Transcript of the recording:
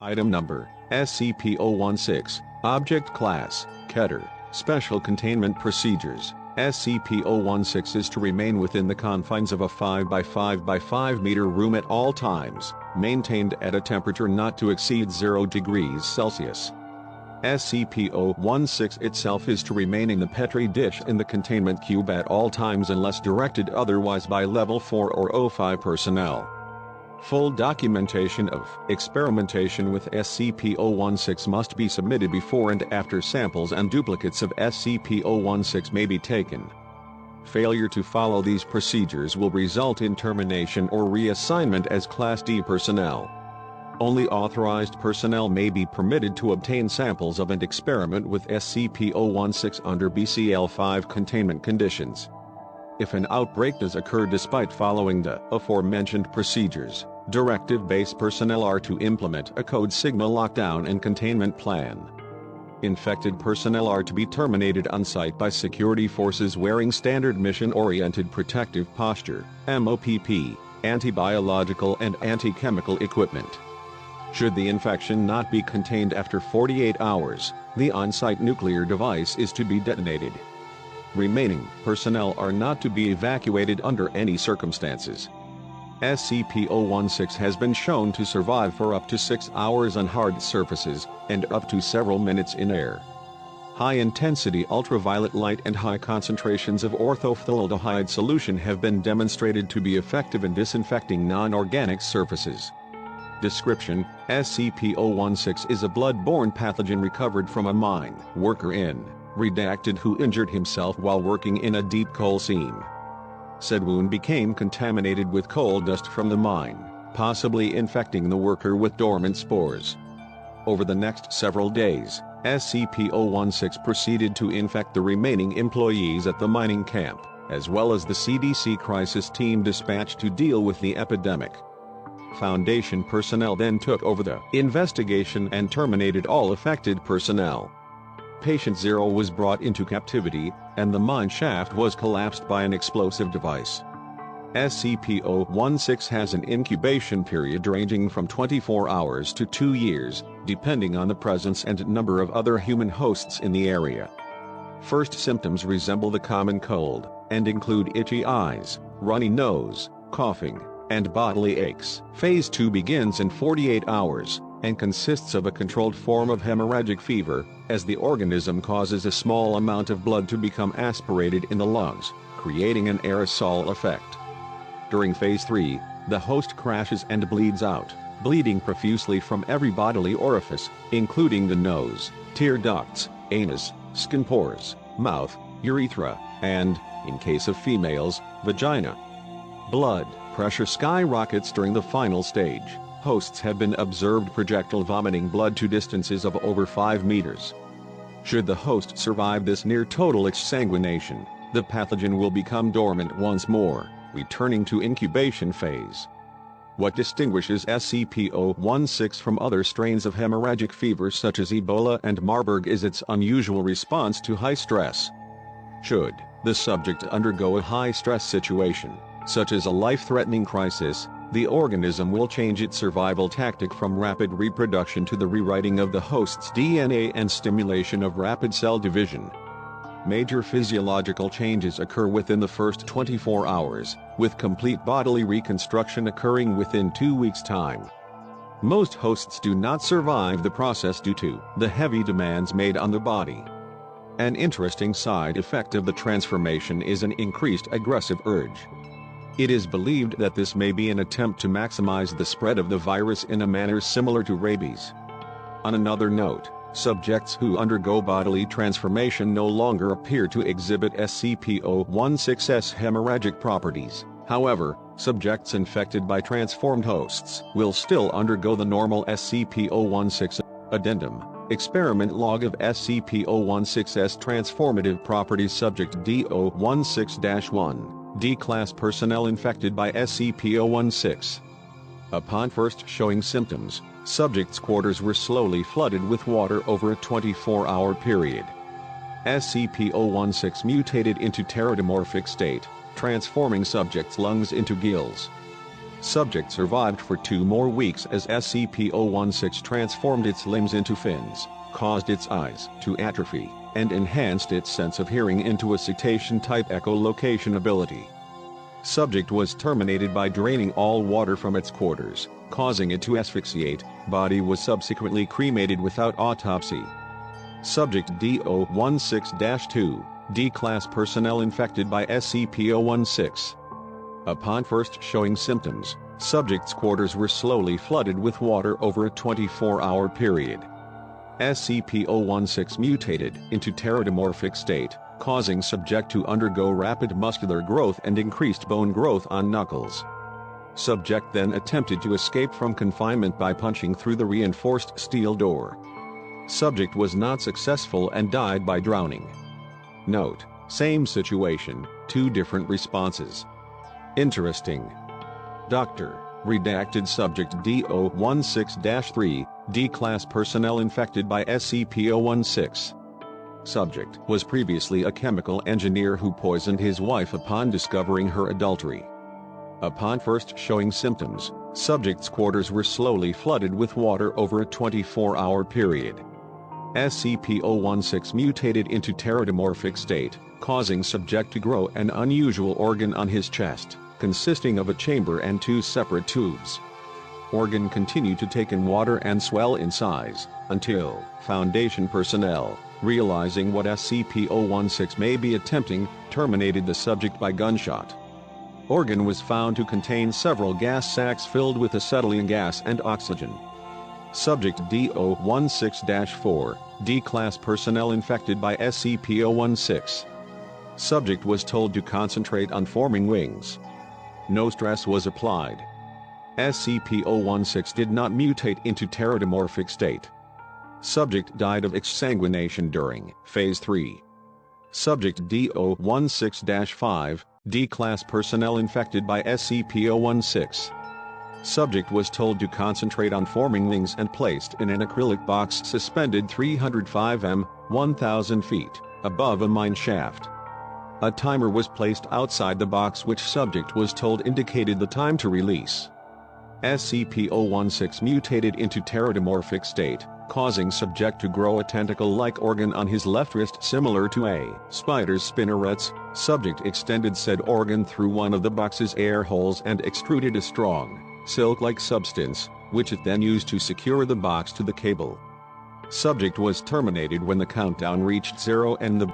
Item Number, SCP-016, Object Class, Keter, Special Containment Procedures. SCP-016 is to remain within the confines of a 5 by 5 by 5 meter room at all times, maintained at a temperature not to exceed 0 degrees Celsius. SCP-016 itself is to remain in the Petri dish in the containment cube at all times unless directed otherwise by Level 4 or 05 personnel. Full documentation of experimentation with SCP-016 must be submitted before and after samples and duplicates of SCP-016 may be taken. Failure to follow these procedures will result in termination or reassignment as Class D personnel. Only authorized personnel may be permitted to obtain samples of and experiment with SCP-016 under BCL-5 containment conditions. If an outbreak does occur despite following the aforementioned procedures, Directive Base personnel are to implement a code signal lockdown and containment plan. Infected personnel are to be terminated on-site by security forces wearing Standard Mission-Oriented Protective Posture, MOPP, anti-biological and anti-chemical equipment. Should the infection not be contained after 48 hours, the on-site nuclear device is to be detonated. Remaining personnel are not to be evacuated under any circumstances. SCP-016 has been shown to survive for up to 6 hours on hard surfaces, and up to several minutes in air. High-intensity ultraviolet light and high concentrations of orthophthaldehyde solution have been demonstrated to be effective in disinfecting non-organic surfaces. Description: SCP-016 is a blood-borne pathogen recovered from a mine worker in redacted who injured himself while working in a deep coal seam. Said wound became contaminated with coal dust from the mine, possibly infecting the worker with dormant spores. Over the next several days, SCP-016 proceeded to infect the remaining employees at the mining camp, as well as the CDC crisis team dispatched to deal with the epidemic. Foundation personnel then took over the investigation and terminated all affected personnel. Patient 0 was brought into captivity, and the mine shaft was collapsed by an explosive device. SCP-016 has an incubation period ranging from 24 hours to 2 years, depending on the presence and number of other human hosts in the area. First symptoms resemble the common cold, and include itchy eyes, runny nose, coughing, and bodily aches. Phase 2 begins in 48 hours, and consists of a controlled form of hemorrhagic fever, as the organism causes a small amount of blood to become aspirated in the lungs, creating an aerosol effect. During Phase 3, the host crashes and bleeds out, bleeding profusely from every bodily orifice, including the nose, tear ducts, anus, skin pores, mouth, urethra, and, in case of females, vagina. Blood pressure skyrockets during the final stage. Hosts have been observed projectile vomiting blood to distances of over 5 meters. Should the host survive this near-total exsanguination, the pathogen will become dormant once more, returning to incubation phase. What distinguishes SCP-016 from other strains of hemorrhagic fever such as Ebola and Marburg is its unusual response to high stress. Should the subject undergo a high-stress situation, such as a life-threatening crisis, the organism will change its survival tactic from rapid reproduction to the rewriting of the host's DNA and stimulation of rapid cell division. Major physiological changes occur within the first 24 hours, with complete bodily reconstruction occurring within 2 weeks' time. Most hosts do not survive the process due to the heavy demands made on the body. An interesting side effect of the transformation is an increased aggressive urge. It is believed that this may be an attempt to maximize the spread of the virus in a manner similar to rabies. On another note, subjects who undergo bodily transformation no longer appear to exhibit SCP-016's hemorrhagic properties. However, subjects infected by transformed hosts will still undergo the normal SCP-016. Addendum: Experiment log of SCP-016's transformative properties. Subject D-016-1. D-Class personnel infected by SCP-016. Upon first showing symptoms, subjects' quarters were slowly flooded with water over a 24-hour period. SCP-016 mutated into pterodomorphic state, transforming subjects' lungs into gills. Subject survived for 2 more weeks as SCP-016 transformed its limbs into fins, caused its eyes to atrophy, and enhanced its sense of hearing into a cetacean-type echolocation ability. Subject was terminated by draining all water from its quarters, causing it to asphyxiate. Body was subsequently cremated without autopsy. Subject D016-2, D-Class personnel infected by SCP-016. Upon first showing symptoms, subject's quarters were slowly flooded with water over a 24-hour period. SCP-016 mutated into pterodomorphic state, causing subject to undergo rapid muscular growth and increased bone growth on knuckles. Subject then attempted to escape from confinement by punching through the reinforced steel door. Subject was not successful and died by drowning. Note: same situation, 2 different responses. Interesting. Dr. Redacted Subject D016-3, D-Class personnel infected by SCP-016. Subject was previously a chemical engineer who poisoned his wife upon discovering her adultery. Upon first showing symptoms, subject's quarters were slowly flooded with water over a 24-hour period. SCP-016 mutated into pterodomorphic state, causing subject to grow an unusual organ on his chest, consisting of a chamber and 2 separate tubes. Organ continued to take in water and swell in size, until Foundation personnel, realizing what SCP-016 may be attempting, terminated the subject by gunshot. Organ was found to contain several gas sacs filled with acetylene gas and oxygen. Subject D016-4, D-Class personnel infected by SCP-016. Subject was told to concentrate on forming wings. No stress was applied. SCP-016 did not mutate into pterodomorphic state. Subject died of exsanguination during Phase 3. Subject D016-5, D-Class personnel infected by SCP-016. Subject was told to concentrate on forming wings and placed in an acrylic box suspended 305 m, 1,000 feet, above a mine shaft. A timer was placed outside the box which subject was told indicated the time to release. SCP-016 mutated into pterodomorphic state, causing subject to grow a tentacle-like organ on his left wrist similar to a spider's spinnerets. Subject extended said organ through one of the box's air holes and extruded a strong, silk-like substance, which it then used to secure the box to the cable. Subject was terminated when the countdown reached 0 and the